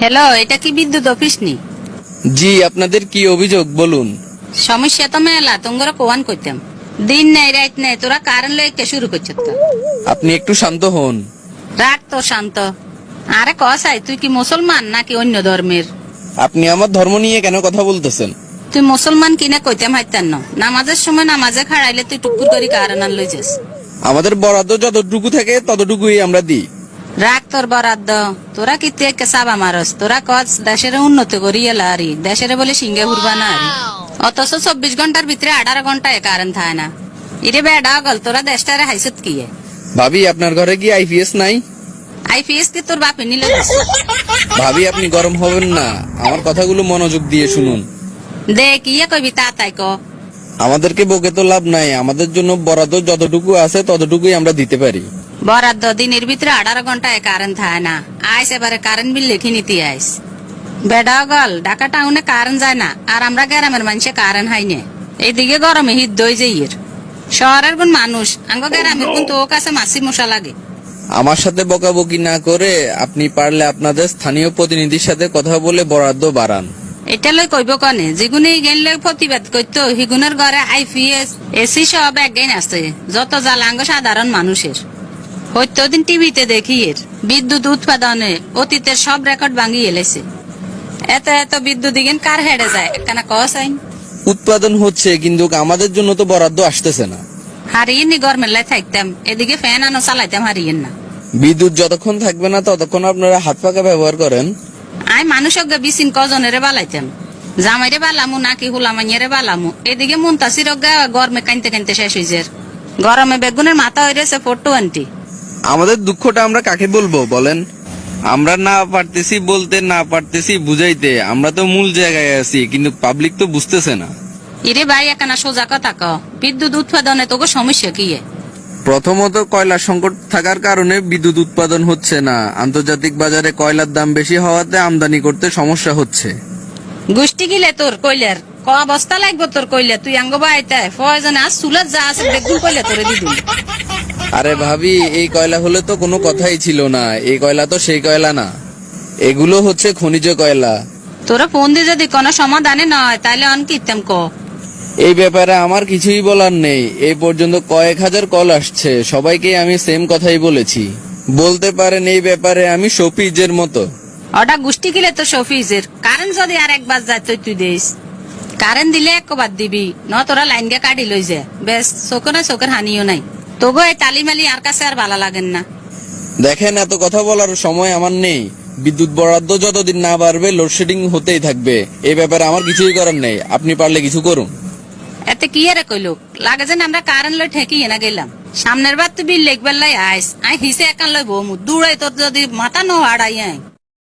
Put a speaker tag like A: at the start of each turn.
A: Hello, এটা কি বিদ্যুৎ অফিস নি?
B: জি, আপনাদের কি অভিযোগ বলুন।
A: সমস্যা তো মেলা, তোমরা কোয়ান কইতাম। দিন নাই রাত নাই, তোরা কারণ লইকে শুরু করছ তো।
B: আপনি একটু শান্ত হন।
A: রাখ তো শান্ত। আরে কসাই, তুই কি মুসলমান নাকি অন্য ধর্মের?
B: আপনি আমার ধর্ম নিয়ে কেন কথা বলতেছেন?
A: তুই মুসলমান কিনা কইতাম হাইতান না। নামাজের সময় নামাজে খাড়াইলে তুই টুকুর করি কারণ আন লই যাস।
B: আমাদের বরাদ্দ যতটুকু থাকে ততটুকুই আমরা দিই।
A: রাখ তোর বরাদ্দ। তোরা কি তুই একে সাবা মারস? তোরা কচ দেশের উন্নতি করি এলা আরি, দেশের বলে সিঙ্গে ঘুরবা না আরি। অথচ 24 ঘন্টার ভিতরে 18 ঘন্টায় কারেন্ট থাকে না। ইরে বেডা গল, তোরা দেশটারে হাইসত কি?
B: ভাবি, আপনার ঘরে কি আইপিএস নাই?
A: আইপিএস কি তোর বাপে নিলে?
B: ভাবি, আপনি গরম হবেন না, আমার কথাগুলো মনোযোগ দিয়ে শুনুন।
A: দেখ ইয়ে কইবি তা তাই ক।
B: আমাদেরকে বকে তো লাভ নাই, আমাদের জন্য বরাদ্দ যতটুকু আছে ততটুকুই আমরা দিতে পারি।
A: বরাদ্দ দিনের ভিতরে 18 ঘন্টায় কারেন্ট থাকে না। আইস এবারে কারেন্ট বিল লিখে নিতে আইস। বেডা গল, ঢাকা টাউনে কারেন্ট যায় না, আর আমরা গ্রামের মানুষে কারেন্ট হাই না। এইদিকে গরমে হিট দই যাইয়ের। শহরের কোন মানুষ আঙ্গ গ্রামের কোন তো কাছে মাসি মশা লাগে।
B: আমার সাথে বকাবকি না করে আপনি পারলে আপনাদের স্থানীয় প্রতিনিধির সাথে কথা বলে বরাদ্দ বাড়ান।
A: এটা লই কইব কনে, যেগুনে গেলে প্রতিবাদ করতো হিগুনের ঘরে আইপিএস এসি সব একগাইন আছে। যত জ্বালাঙ্গ সাধারণ মানুষের হয়তো দিন টিভিতে দেখি এর বিদ্যুৎ উৎপাদনে অতীতের সব রেকর্ড ভাঙি এলেছে। এত এত বিদ্যুৎ দিগেন কার হেডে যায় একখানা কস আইন।
B: উৎপাদন হচ্ছে, কিন্তু আমাদের জন্য তো বরাদ্দ আসতেছে না।
A: হারিয়ে নি গরমের লাই থাকতাম, এদিকে ফ্যান আনো চালাইতাম হারিয়েন না।
B: বিদ্যুৎ যতক্ষণ থাকবে না ততক্ষণ আপনারা হাত পাখা ব্যবহার করেন।
A: আই মানুষ বিচিন কজনেরে বালাইতাম, জামাইরে বালামু নাকি হুলামাইয়ারে বালামু। এদিকে মুন্তাসির গরমে কানতে কানতে শেষ হয়েছে। গরমে বেগুনের মাথা হইরেছে 420।
B: আমাদের দুঃখটা আমরা কাকে বলবো বলেন? আমরা না পারতেছি বলতে, না পারতেছি বুঝাইতে। আমরা তো মূল জায়গায় আছি, কিন্তু পাবলিক তো বুঝতেছে না।
A: ইরে ভাই একখানা সোজা কথা ক, বিদ্যুৎ উৎপাদনে তোকে সমস্যা কি?
B: প্রথমত কয়লার সংকট থাকার কারণে বিদ্যুৎ উৎপাদন হচ্ছে না। আন্তর্জাতিক বাজারে কয়লার দাম বেশি হওয়াতে আমদানি করতে সমস্যা হচ্ছে।
A: গোষ্ঠী গিলে তোর কইলার ক অবস্থা লাগবো তোর কইলে, তুই আঙ্গ বাইতে প্রয়োজনে আজ চুলার যা আছে বেগুন কইলে তোরে দিবি।
B: আরে ভাবি, এই কয়লা হলে তো কোনো কথাই ছিল না। এই কয়লা তো সেই কয়লা না, এগুলো হচ্ছে খনিজ কয়লা।
A: তোরা ফোন দিয়ে যদি কোনো সমাধানে নয় তাইলে অন কিতাম ক।
B: এই ব্যাপারে আমার কিছুই বলার নেই। এই পর্যন্ত কয়েক হাজার কল আসছে, সবাইকে আমি সেম কথাই বলেছি। বলতে পারেন এই ব্যাপারে আমি শফিজের মতো।
A: ওটা গোষ্ঠী গিলে তো শফিজের কারেন্ট যদি আর একবার যায় তুই দিস। কারেন্ট দিলে একবার দিবি, ন তোরা লাইন গে কাটি লই যায় বেশ। চোখের হানিও নাই। তোগো এই তালিমালি আর কাছে আর ভালো লাগেন না।
B: দেখেন, এত কথা বলার সময় আমার নেই। বিদ্যুৎ বরাদ্দ যতদিন না বাড়বে লোডশেডিং হতেই থাকবে। এই ব্যাপারে আমার কিছুই করার নেই, আপনি পারলে কিছু করুন।
A: এতে কি আরে কইলো লাগে যেন আমরা কারেন্ট লই ঠেকিয়ে না গেলাম। সামনের বার তুই বিল লেখবার লাই আইস, আই হিসে একান লই বমু দূরাই তোর যদি মাথা ন হাড়াই আই।